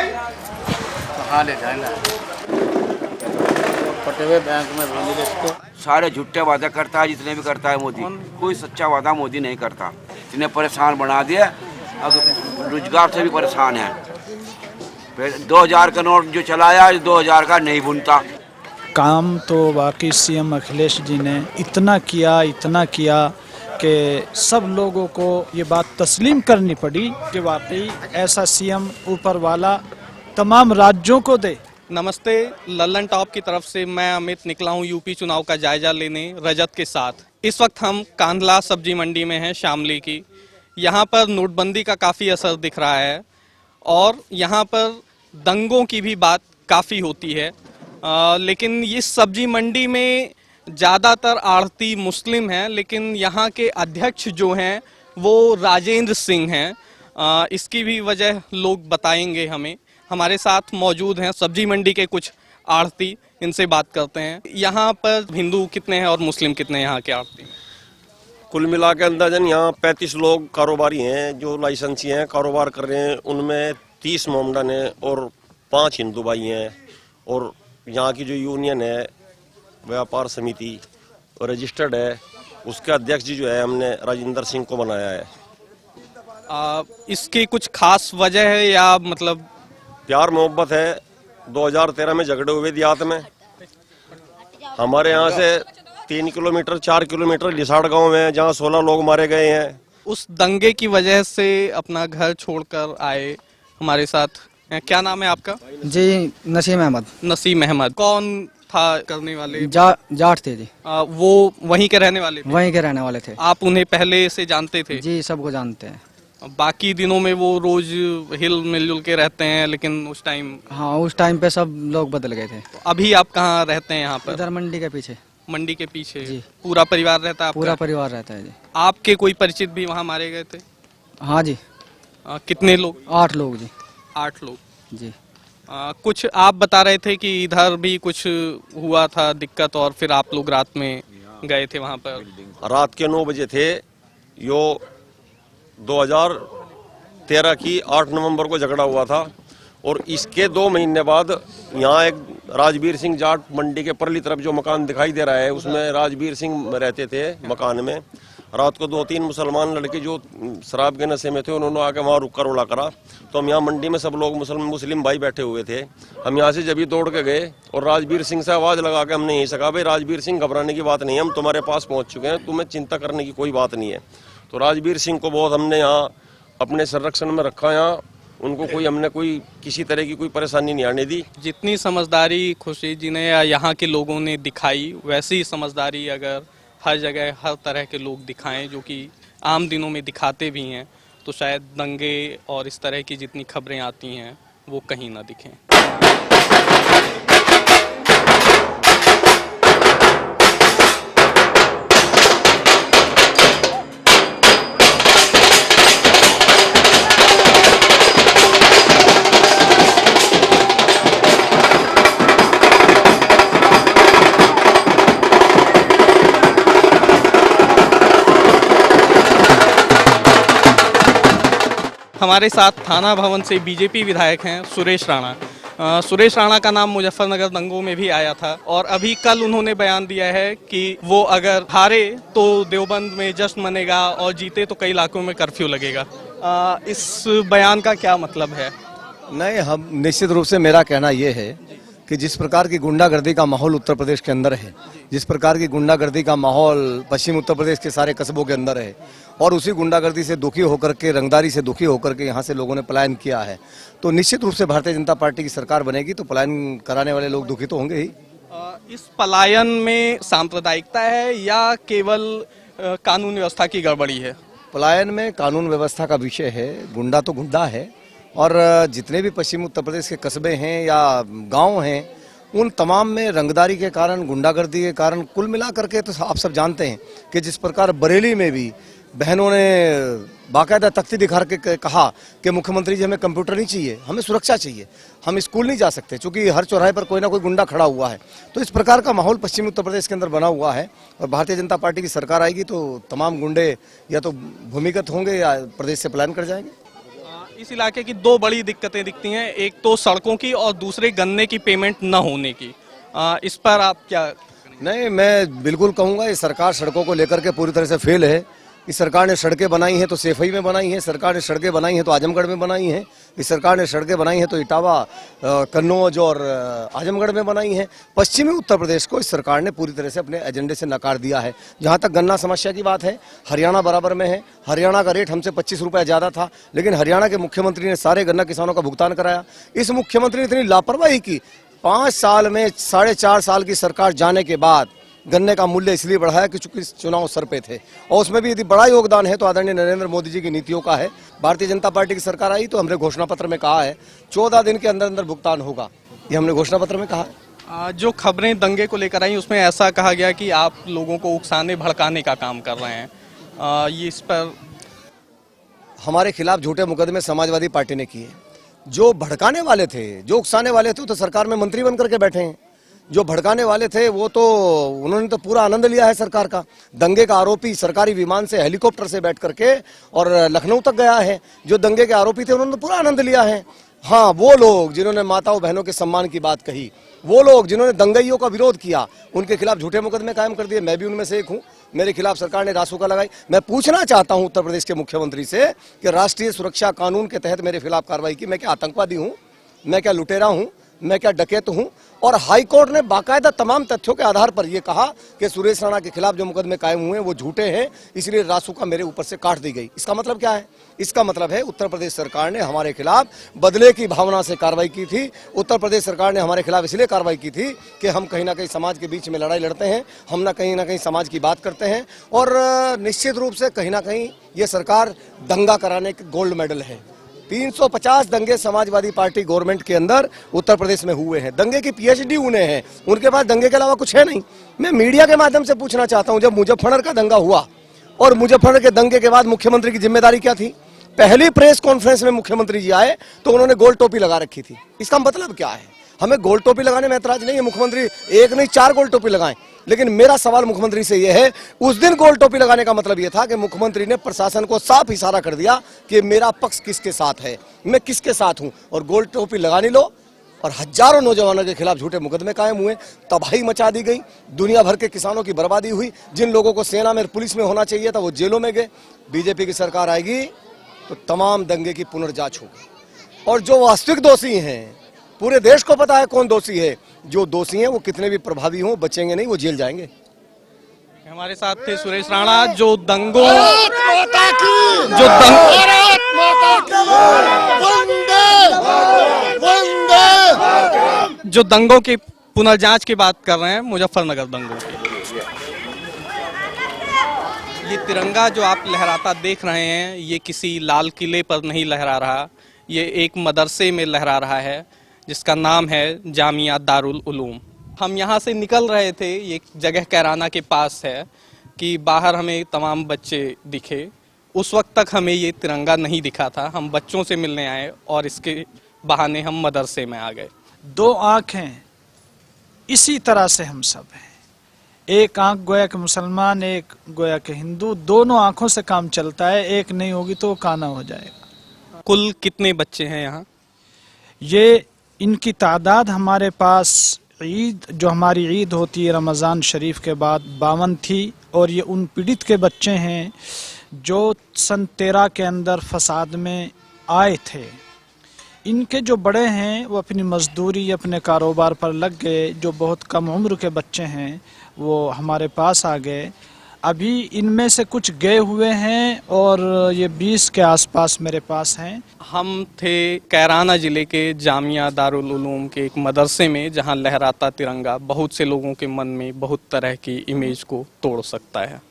हाँ ले जाएंगे पटे हुए बैंक में भेजेंगे इसको। सारे झूठे वादे करता है, जितने भी करता है मोदी, कोई सच्चा वादा मोदी नहीं करता। इतने परेशान बना दिया, अब रोजगार से भी परेशान है। फिर 2000 का नोट जो चलाया 2000 का नहीं बुनता। काम तो वाकई सीएम अखिलेश जी ने इतना किया कि सब लोगों को ये बात तस्लीम करनी पड़ी कि वाकई ऐसा सीएम ऊपर वाला तमाम राज्यों को दे। नमस्ते, लल्लन टॉप की तरफ से मैं अमित निकला हूँ यूपी चुनाव का जायजा लेने रजत के साथ। इस वक्त हम कांधला सब्जी मंडी में हैं, शामली की। यहाँ पर नोटबंदी का काफ़ी असर दिख रहा है और यहाँ पर दंगों की भी बात काफ़ी होती है। लेकिन इस सब्जी मंडी में ज़्यादातर आढ़ती मुस्लिम हैं, लेकिन यहाँ के अध्यक्ष जो हैं वो राजेंद्र सिंह हैं। इसकी भी वजह लोग बताएंगे हमें। हमारे साथ मौजूद हैं सब्जी मंडी के कुछ आढ़ती, इनसे बात करते हैं। यहाँ पर हिंदू कितने हैं और मुस्लिम कितने हैं यहाँ के आढ़ती? कुल मिला के अंदाजन यहाँ 35 लोग कारोबारी हैं जो लाइसेंसी हैं, कारोबार कर रहे हैं। उनमें 30 मोमडन हैं और 5 हिंदू भाई हैं। और यहाँ की जो यूनियन है व्यापार समिति रजिस्टर्ड है, उसके अध्यक्ष जी जो है हमने राजेंद्र सिंह को बनाया है। इसकी कुछ खास वजह है या मतलब प्यार मोहब्बत है। 2013 में झगड़े हुए देहात में। हमारे यहाँ से 3 किलोमीटर 4 किलोमीटर लिसाड़ गांव में जहाँ 16 लोग मारे गए हैं। उस दंगे की वजह से अपना घर छोड़कर आए हमारे साथ। क्या नाम है आपका? जी नसीम अहमद। नसीम अहमद। कौन था करने वाले? जाट थे जी। वो वहीं के रहने वाले थे? वहीं के रहने वाले थे। आप उन्हें पहले से जानते थे? जी सबको जानते हैं। बाकी दिनों में वो रोज हिल मिलजुल के रहते हैं, लेकिन उस टाइम? हाँ उस टाइम पे सब लोग बदल गए थे। तो अभी आप कहाँ रहते हैं यहाँ पर? इधर मंडी के पीछे। मंडी के पीछे जी। पूरा परिवार रहता है आपका? पूरा परिवार रहता है जी। आपके कोई परिचित भी वहाँ मारे गए थे? हाँ जी। कितने लोग? 8 लोग जी। 8 लोग जी। कुछ आप बता रहे थे कि इधर भी कुछ हुआ था दिक्कत और फिर आप लोग रात में गए थे वहाँ पर? रात के 9 बजे थे। यो 2013 की 8 नवंबर को झगड़ा हुआ था और इसके 2 महीने बाद यहाँ एक राजवीर सिंह जाट मंडी के परली तरफ जो मकान दिखाई दे रहा है उसमें राजवीर सिंह रहते थे मकान में। रात को 2-3 मुसलमान लड़के जो शराब के नशे में थे उन्होंने आके वहाँ रुक कर रोला करा। तो हम यहाँ मंडी में सब लोग मुस्लिम भाई बैठे हुए थे। हम यहाँ से जब ही दौड़ के गए और राजवीर सिंह से आवाज़ लगा के हमने यही सका, भाई राजवीर सिंह घबराने की बात नहीं है, हम तुम्हारे पास पहुँच चुके हैं, तुम्हें चिंता करने की कोई बात नहीं है। तो राजवीर सिंह को बहुत हमने यहाँ अपने संरक्षण में रखा। यहाँ उनको हमने कोई किसी तरह की कोई परेशानी नहीं आने दी। जितनी समझदारी खुर्शीद जी ने या यहाँ के लोगों ने दिखाई, वैसी समझदारी अगर हर जगह हर तरह के लोग दिखाएं, जो कि आम दिनों में दिखाते भी हैं, तो शायद दंगे और इस तरह की जितनी खबरें आती हैं वो कहीं ना दिखें। हमारे साथ थाना भवन से बीजेपी विधायक हैं सुरेश राणा। सुरेश राणा का नाम मुजफ्फरनगर दंगों में भी आया था और अभी कल उन्होंने बयान दिया है कि वो अगर हारे तो देवबंद में जश्न मनेगा और जीते तो कई इलाकों में कर्फ्यू लगेगा। इस बयान का क्या मतलब है? नहीं, हम निश्चित रूप से मेरा कहना ये है कि जिस प्रकार की गुंडागर्दी का माहौल उत्तर प्रदेश के अंदर है, जिस प्रकार की गुंडागर्दी का माहौल पश्चिम उत्तर प्रदेश के सारे कस्बों के अंदर है और उसी गुंडागर्दी से दुखी होकर के, रंगदारी से दुखी होकर के यहाँ से लोगों ने पलायन किया है, तो निश्चित रूप से भारतीय जनता पार्टी की सरकार बनेगी तो पलायन कराने वाले लोग दुखी तो होंगे ही। इस पलायन में सांप्रदायिकता है या केवल कानून व्यवस्था की गड़बड़ी है? पलायन में कानून व्यवस्था का विषय है। गुंडा तो गुंडा है और जितने भी पश्चिम उत्तर प्रदेश के कस्बे हैं या गांव हैं उन तमाम में रंगदारी के कारण, गुंडागर्दी के कारण, कुल मिला करके तो आप सब जानते हैं कि जिस प्रकार बरेली में भी बहनों ने बाकायदा तख्ती दिखा के कहा कि मुख्यमंत्री जी हमें कंप्यूटर नहीं चाहिए, हमें सुरक्षा चाहिए, हम स्कूल नहीं जा सकते क्योंकि हर चौराहे पर कोई ना कोई गुंडा खड़ा हुआ है। तो इस प्रकार का माहौल पश्चिम उत्तर प्रदेश के अंदर बना हुआ है और भारतीय जनता पार्टी की सरकार आएगी तो तमाम गुंडे या तो भूमिगत होंगे या प्रदेश से पलायन कर जाएंगे। इस इलाके की दो बड़ी दिक्कतें दिखती हैं, एक तो सड़कों की और दूसरे गन्ने की पेमेंट न होने की। इस पर आप क्या? नहीं, मैं बिल्कुल कहूंगा ये सरकार सड़कों को लेकर के पूरी तरह से फेल है। इस सरकार ने सड़कें बनाई हैं तो सेफई में बनाई हैं, सरकार ने सड़कें बनाई हैं तो आजमगढ़ में बनाई हैं, इस सरकार ने सड़कें बनाई हैं तो इटावा, कन्नौज और आजमगढ़ में बनाई हैं। पश्चिमी उत्तर प्रदेश को इस सरकार ने पूरी तरह से अपने एजेंडे से नकार दिया है। जहां तक गन्ना समस्या की बात है, हरियाणा बराबर में है। हरियाणा का रेट हमसे 25 रुपये ज़्यादा था, लेकिन हरियाणा के मुख्यमंत्री ने सारे गन्ना किसानों का भुगतान कराया। इस मुख्यमंत्री ने इतनी लापरवाही की, 5 साल में 4.5 साल की सरकार जाने के बाद गन्ने का मूल्य इसलिए बढ़ाया कि चूंकि चुनाव सर पे थे, और उसमें भी यदि बड़ा योगदान है तो आदरणीय नरेंद्र मोदी जी की नीतियों का है। भारतीय जनता पार्टी की सरकार आई तो हमने घोषणा पत्र में कहा है 14 दिन के अंदर अंदर भुगतान होगा, ये हमने घोषणा पत्र में कहा है। जो खबरें दंगे को लेकर आई उसमें ऐसा कहा गया कि आप लोगों को उकसाने भड़काने का काम कर रहे हैं, ये इस पर? हमारे खिलाफ झूठे मुकदमे समाजवादी पार्टी ने किए। जो भड़काने वाले थे, जो उकसाने वाले थे, वो तो सरकार में मंत्री बन करके बैठे हैं। जो भड़काने वाले थे वो तो उन्होंने तो पूरा आनंद लिया है सरकार का। दंगे का आरोपी सरकारी विमान से हेलीकॉप्टर से बैठ करके और लखनऊ तक गया है। जो दंगे के आरोपी थे उन्होंने तो पूरा आनंद लिया है। हाँ, वो लोग जिन्होंने माताओं बहनों के सम्मान की बात कही, वो लोग जिन्होंने दंगइयों का विरोध किया, उनके खिलाफ झूठे मुकदमे कायम कर दिए। मैं भी उनमें से एक हूँ। मेरे खिलाफ सरकार ने रासुका लगाई। मैं पूछना चाहता हूँ उत्तर प्रदेश के मुख्यमंत्री से कि राष्ट्रीय सुरक्षा कानून के तहत मेरे खिलाफ कार्रवाई की। मैं क्या आतंकवादी हूँ? मैं क्या लुटेरा हूँ? मैं क्या डकैत हूं? और हाईकोर्ट ने बाकायदा तमाम तथ्यों के आधार पर यह कहा कि सुरेश राणा के खिलाफ जो मुकदमे कायम हुए हैं वो झूठे हैं, इसलिए रासुका मेरे ऊपर से काट दी गई। इसका मतलब क्या है? इसका मतलब है उत्तर प्रदेश सरकार ने हमारे खिलाफ बदले की भावना से कार्रवाई की थी। उत्तर प्रदेश सरकार ने हमारे खिलाफ इसलिए कार्रवाई की थी कि हम कहीं ना कहीं समाज के बीच में लड़ाई लड़ते हैं, हम ना कहीं समाज की बात करते हैं, और निश्चित रूप से कहीं ना कहीं ये सरकार दंगा कराने के गोल्ड मेडल है। 350 दंगे समाजवादी पार्टी गवर्नमेंट के अंदर उत्तर प्रदेश में हुए हैं। दंगे की पीएचडी उन्हें है, उनके पास दंगे के अलावा कुछ है नहीं। मैं मीडिया के माध्यम से पूछना चाहता हूं, जब मुजफ्फरनगर का दंगा हुआ और मुजफ्फरनगर के दंगे के बाद मुख्यमंत्री की जिम्मेदारी क्या थी? पहली प्रेस कॉन्फ्रेंस में मुख्यमंत्री जी आए तो उन्होंने गोल टोपी लगा रखी थी। इसका मतलब क्या है? हमें गोल टोपी लगाने में ऐतराज नहीं है, मुख्यमंत्री एक नहीं 4 गोल टोपी लगाएं, लेकिन मेरा सवाल मुख्यमंत्री से यह है, उस दिन गोल टोपी लगाने का मतलब यह था कि मुख्यमंत्री ने प्रशासन को साफ इशारा कर दिया कि मेरा पक्ष किसके साथ है, मैं किसके साथ हूं, और गोल टोपी लगानी लो। और हजारों नौजवानों के खिलाफ झूठे मुकदमे कायम हुए, तबाही मचा दी गई, दुनिया भर के किसानों की बर्बादी हुई। जिन लोगों को सेना में पुलिस में होना चाहिए था वो जेलों में गए। बीजेपी की सरकार आएगी तो तमाम दंगे की पुनर्जांच होगी, और जो वास्तविक दोषी हैं, पूरे देश को पता है कौन दोषी है, जो दोषी हैं वो कितने भी प्रभावी हों बचेंगे नहीं, वो जेल जाएंगे। हमारे साथ थे सुरेश राणा, जो दंगों की पुनर्जांच की बात कर रहे हैं, मुजफ्फरनगर दंगों की। ये तिरंगा जो आप लहराता देख रहे हैं, ये किसी लाल किले पर नहीं लहरा रहा, ये एक मदरसे में लहरा रहा है जिसका नाम है जामिया दारुल उलूम। हम यहाँ से निकल रहे थे, ये जगह कैराना के पास है, कि बाहर हमें तमाम बच्चे दिखे। उस वक्त तक हमें ये तिरंगा नहीं दिखा था। हम बच्चों से मिलने आए और इसके बहाने हम मदरसे में आ गए। 2 आँखें, इसी तरह से हम सब हैं। एक आँख गोया के मुसलमान, एक गोया के हिंदू, दोनों आँखों से काम चलता है। एक नहीं होगी तो वो काना हो जाएगा। कुल कितने बच्चे हैं यहाँ? ये इनकी तादाद हमारे पास ईद, जो हमारी ईद होती है रमज़ान शरीफ के बाद, 52 थी, और ये उन पीड़ित के बच्चे हैं जो सन 13 के अंदर फसाद में आए थे। इनके जो बड़े हैं वो अपनी मजदूरी, अपने कारोबार पर लग गए। जो बहुत कम उम्र के बच्चे हैं वो हमारे पास आ गए। अभी इनमें से कुछ गए हुए हैं और ये 20 के आसपास मेरे पास हैं। हम थे कैराना जिले के जामिया दारुल उलूम के एक मदरसे में, जहां लहराता तिरंगा बहुत से लोगों के मन में बहुत तरह की इमेज को तोड़ सकता है।